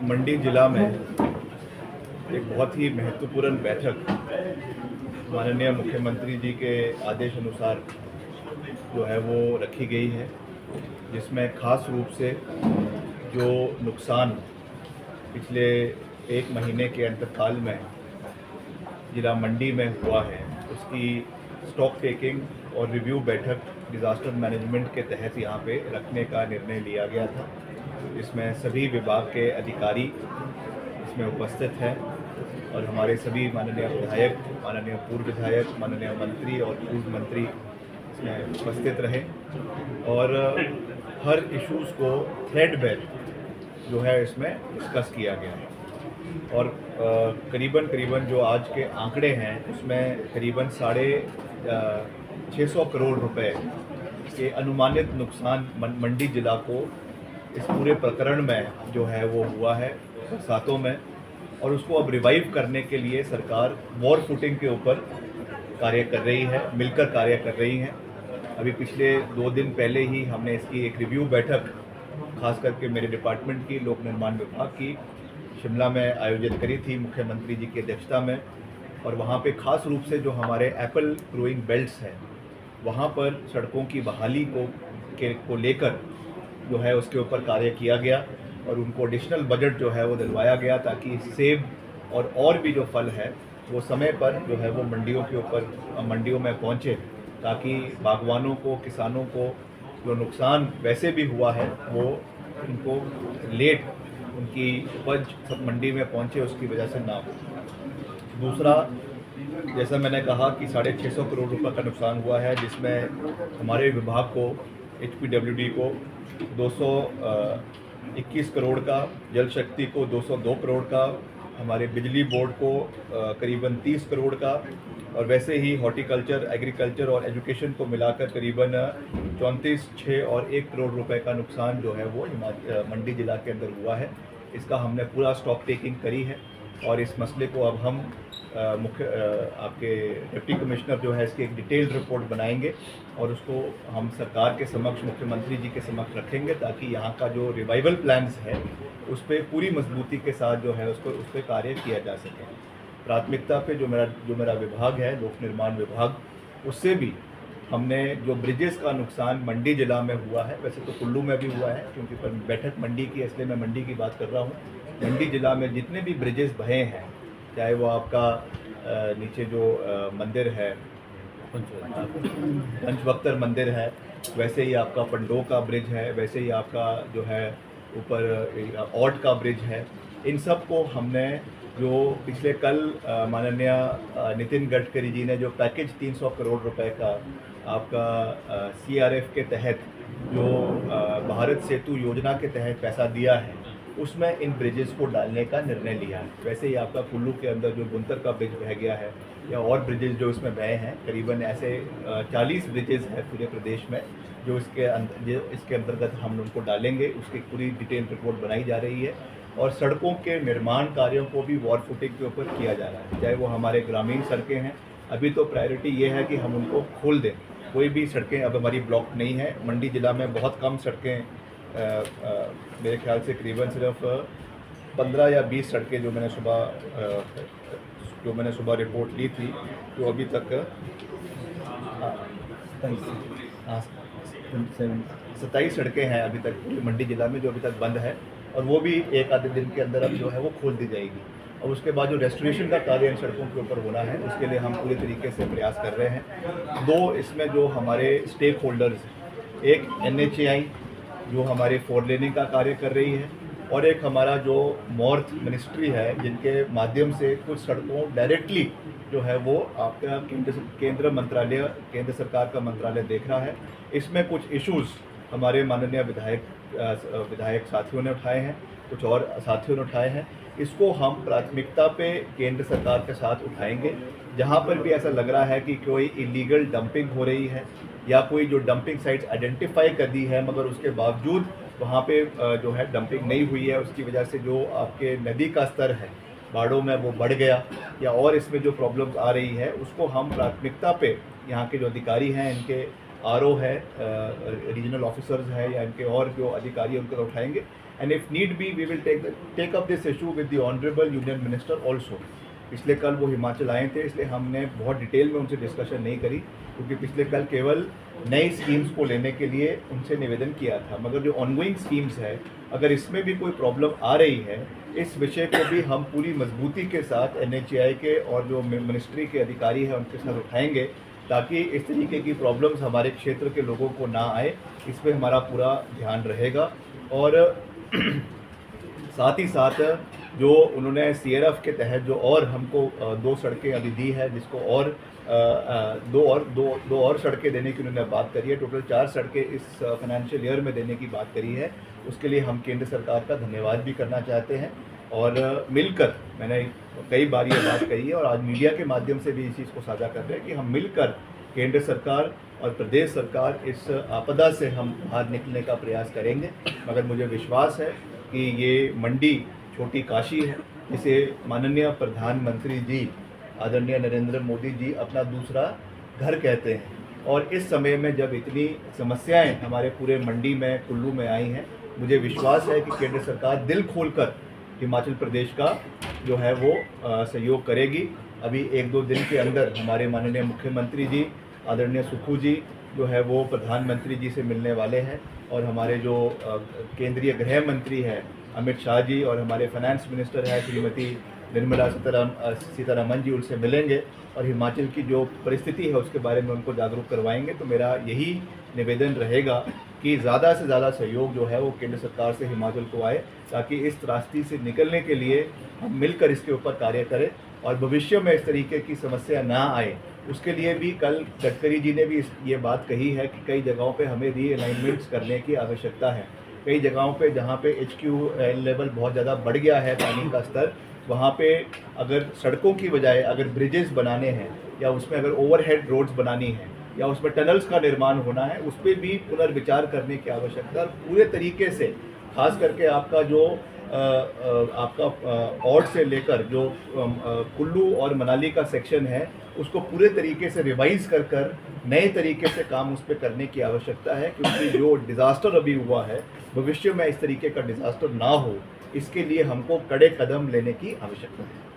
मंडी जिला में एक बहुत ही महत्वपूर्ण बैठक माननीय मुख्यमंत्री जी के आदेश अनुसार जो है वो रखी गई है, जिसमें खास रूप से जो नुकसान पिछले एक महीने के अंतकाल में जिला मंडी में हुआ है उसकी स्टॉक टेकिंग और रिव्यू बैठक डिज़ास्टर मैनेजमेंट के तहत यहाँ पे रखने का निर्णय लिया गया था। इसमें सभी विभाग के अधिकारी इसमें उपस्थित हैं और हमारे सभी माननीय विधायक, माननीय पूर्व विधायक, माननीय मंत्री और पूर्व मंत्री इसमें उपस्थित रहे और हर इश्यूज़ को थ्रेडबेर जो है इसमें डिस्कस किया गया है। और करीबन जो आज के आंकड़े हैं उसमें करीबन 650 करोड़ रुपए के अनुमानित नुकसान मंडी जिला को इस पूरे प्रकरण में जो है वो हुआ है बरसातों में, और उसको अब रिवाइव करने के लिए सरकार वॉर फुटिंग के ऊपर कार्य कर रही है, मिलकर कार्य कर रही है। अभी पिछले 2 दिन पहले ही हमने इसकी एक रिव्यू बैठक खास करके मेरे डिपार्टमेंट की लोक निर्माण विभाग की शिमला में आयोजित करी थी मुख्यमंत्री जी की अध्यक्षता में, और वहाँ पे खास रूप से जो हमारे एप्पल ग्रोइंग बेल्ट्स हैं वहाँ पर सड़कों की बहाली को लेकर जो है उसके ऊपर कार्य किया गया और उनको एडिशनल बजट जो है वो दिलवाया गया ताकि सेब और भी जो फल है वो समय पर जो है वो मंडियों में पहुँचे, ताकि बागवानों को, किसानों को जो नुकसान वैसे भी हुआ है वो उनको लेट उनकी उपज सब मंडी में पहुंचे उसकी वजह से ना हो। दूसरा, जैसा मैंने कहा कि 650 करोड़ रुपए का नुकसान हुआ है, जिसमें हमारे विभाग को HPWD को 221 करोड़ का, जल शक्ति को 202 करोड़ का, हमारे बिजली बोर्ड को करीबन 30 करोड़ का, और वैसे ही हॉर्टिकल्चर, एग्रीकल्चर और एजुकेशन को मिलाकर करीबन 34, 6 और 1 करोड़ रुपए का नुकसान जो है वो मंडी जिला के अंदर हुआ है। इसका हमने पूरा स्टॉक टेकिंग करी है और इस मसले को अब हम आपके डिप्टी कमिश्नर जो है इसकी एक डिटेल्ड रिपोर्ट बनाएंगे और उसको हम सरकार के समक्ष, मुख्यमंत्री जी के समक्ष रखेंगे, ताकि यहाँ का जो रिवाइवल प्लान्स है उस पर पूरी मजबूती के साथ जो है उस पर कार्य किया जा सके। प्राथमिकता पे जो मेरा विभाग है, लोक निर्माण विभाग, उससे भी हमने जो ब्रिजेस का नुकसान मंडी जिला में हुआ है, वैसे तो कुल्लू में भी हुआ है क्योंकि बैठक मंडी की, इसलिए मैं मंडी की बात कर रहा हूँ। मंडी जिला में जितने भी ब्रिजेस बहे हैं, चाहे वो आपका नीचे जो मंदिर है पंचवक्तर मंदिर है, वैसे ही आपका पंडो का ब्रिज है, वैसे ही आपका जो है ऊपर औट का ब्रिज है, इन सब को हमने जो पिछले कल माननीय नितिन गडकरी जी ने जो पैकेज 300 करोड़ रुपए का आपका CRF के तहत जो भारत सेतु योजना के तहत पैसा दिया है, उसमें इन ब्रिजेस को डालने का निर्णय लिया है। वैसे ही आपका कुल्लू के अंदर जो बुंतर का ब्रिज बह गया है या और ब्रिजेस जो इसमें बहे हैं, करीबन ऐसे 40 ब्रिजेस हैं पूरे प्रदेश में जो इसके अंतर्गत हम उनको डालेंगे। उसकी पूरी डिटेल रिपोर्ट बनाई जा रही है और सड़कों के निर्माण कार्यों को भी वॉर फुटिंग के ऊपर किया जा रहा है। चाहे वो हमारे ग्रामीण सड़कें हैं, अभी तो प्रायोरिटी ये है कि हम उनको खोल दें। कोई भी सड़कें अब हमारी ब्लॉक नहीं है। मंडी जिला में बहुत कम सड़कें, मेरे ख्याल से करीबन सिर्फ 15 या 20 सड़कें जो मैंने सुबह रिपोर्ट ली थी, जो अभी तक 27 सड़कें हैं अभी तक पूरी मंडी जिला में जो अभी तक बंद है, और वो भी एक आधे दिन के अंदर अब जो है वो खोल दी जाएगी। और उसके बाद जो रेस्टोरेशन का कार्य इन सड़कों के ऊपर होना है, उसके लिए हम पूरे तरीके से प्रयास कर रहे हैं। 2 इसमें जो हमारे स्टेक होल्डर्स, एक NHAI जो हमारे 4 लेनिंग का कार्य कर रही है, और एक हमारा जो मॉर्थ मिनिस्ट्री है, जिनके माध्यम से कुछ सड़कों डायरेक्टली जो है वो आपका केंद्र सरकार का मंत्रालय देख रहा है। इसमें कुछ इश्यूज़ हमारे माननीय विधायक साथियों ने उठाए हैं, कुछ और साथियों ने उठाए हैं। इसको हम प्राथमिकता पे केंद्र सरकार के साथ उठाएंगे। जहाँ पर भी ऐसा लग रहा है कि कोई इलीगल डंपिंग हो रही है या कोई जो डंपिंग साइट्स आइडेंटिफाई कर दी है मगर उसके बावजूद वहाँ पे जो है डंपिंग नहीं हुई है, उसकी वजह से जो आपके नदी का स्तर है बाड़ों में वो बढ़ गया, या और इसमें जो प्रॉब्लम्स आ रही है, उसको हम प्राथमिकता पे यहाँ के जो अधिकारी हैं, इनके RO है, रीजनल ऑफिसर्स हैं या इनके और जो अधिकारी हैं, उनको उठाएंगे and if need be we will take up this issue with the honorable union minister also. पिछले कल वो हिमाचल आए थे, इसलिए हमने बहुत डिटेल में उनसे डिस्कशन नहीं करी, क्योंकि पिछले कल केवल नई स्कीम्स को लेने के लिए उनसे निवेदन किया था। मगर जो ऑनगोइंग स्कीम्स है, अगर इसमें भी कोई प्रॉब्लम आ रही है, इस विषय को भी हम पूरी मजबूती के साथ NHAI के और जो मिनिस्ट्री के अधिकारी हैं उनके साथ उठाएंगे, ताकि इस तरीके की प्रॉब्लम्स हमारे क्षेत्र के लोगों को ना आए। इस पर हमारा पूरा ध्यान रहेगा। और साथ ही साथ जो उन्होंने CRF के तहत जो और हमको 2 सड़कें अभी दी है, जिसको और दो और सड़कें देने की उन्होंने बात करी है, टोटल 4 सड़कें इस फाइनेंशियल ईयर में देने की बात करी है। उसके लिए हम केंद्र सरकार का धन्यवाद भी करना चाहते हैं। और मिलकर, मैंने कई बार ये बात कही है और आज मीडिया के माध्यम से भी इस चीज़ को साझा कर रहे हैं कि हम मिलकर केंद्र सरकार और प्रदेश सरकार इस आपदा से हम बाहर निकलने का प्रयास करेंगे। मगर मुझे विश्वास है कि ये मंडी छोटी काशी है, इसे माननीय प्रधानमंत्री जी आदरणीय नरेंद्र मोदी जी अपना दूसरा घर कहते हैं। और इस समय में जब इतनी समस्याएं हमारे पूरे मंडी में, कुल्लू में आई हैं, मुझे विश्वास है कि केंद्र सरकार दिल खोलकर हिमाचल प्रदेश का जो है वो सहयोग करेगी। अभी 1-2 दिन के अंदर हमारे माननीय मुख्यमंत्री जी आदरणीय सुखू जी जो है वो प्रधानमंत्री जी से मिलने वाले हैं, और हमारे जो केंद्रीय गृह मंत्री हैं अमित शाह जी और हमारे फाइनेंस मिनिस्टर है श्रीमती निर्मला सीतारमन जी उनसे मिलेंगे और हिमाचल की जो परिस्थिति है उसके बारे में उनको जागरूक करवाएंगे। तो मेरा यही निवेदन रहेगा कि ज़्यादा से ज़्यादा सहयोग जो है वो केंद्र सरकार से हिमाचल को आए, ताकि इस त्रासदी से निकलने के लिए हम मिलकर इसके ऊपर कार्य करें और भविष्य में इस तरीके की समस्या ना आए। उसके लिए भी कल गडकरी जी ने भी ये बात कही है कि कई जगहों पे हमें रीअलाइनमेंट्स करने की आवश्यकता है। कई जगहों पे जहाँ पे HQ लेवल बहुत ज़्यादा बढ़ गया है, पानी का स्तर, वहाँ पे अगर सड़कों की बजाय अगर ब्रिजेस बनाने हैं या उसमें अगर ओवरहेड रोड्स बनानी है या उसमें टनल्स का निर्माण होना है, उस पर भी पुनर्विचार करने की आवश्यकता है। पूरे तरीके से खास करके आपका जो आपका औड से लेकर जो कुल्लू और मनाली का सेक्शन है उसको पूरे तरीके से रिवाइज कर नए तरीके से काम उस पर करने की आवश्यकता है, क्योंकि जो डिज़ास्टर अभी हुआ है भविष्य में इस तरीके का डिज़ास्टर ना हो, इसके लिए हमको कड़े कदम लेने की आवश्यकता है।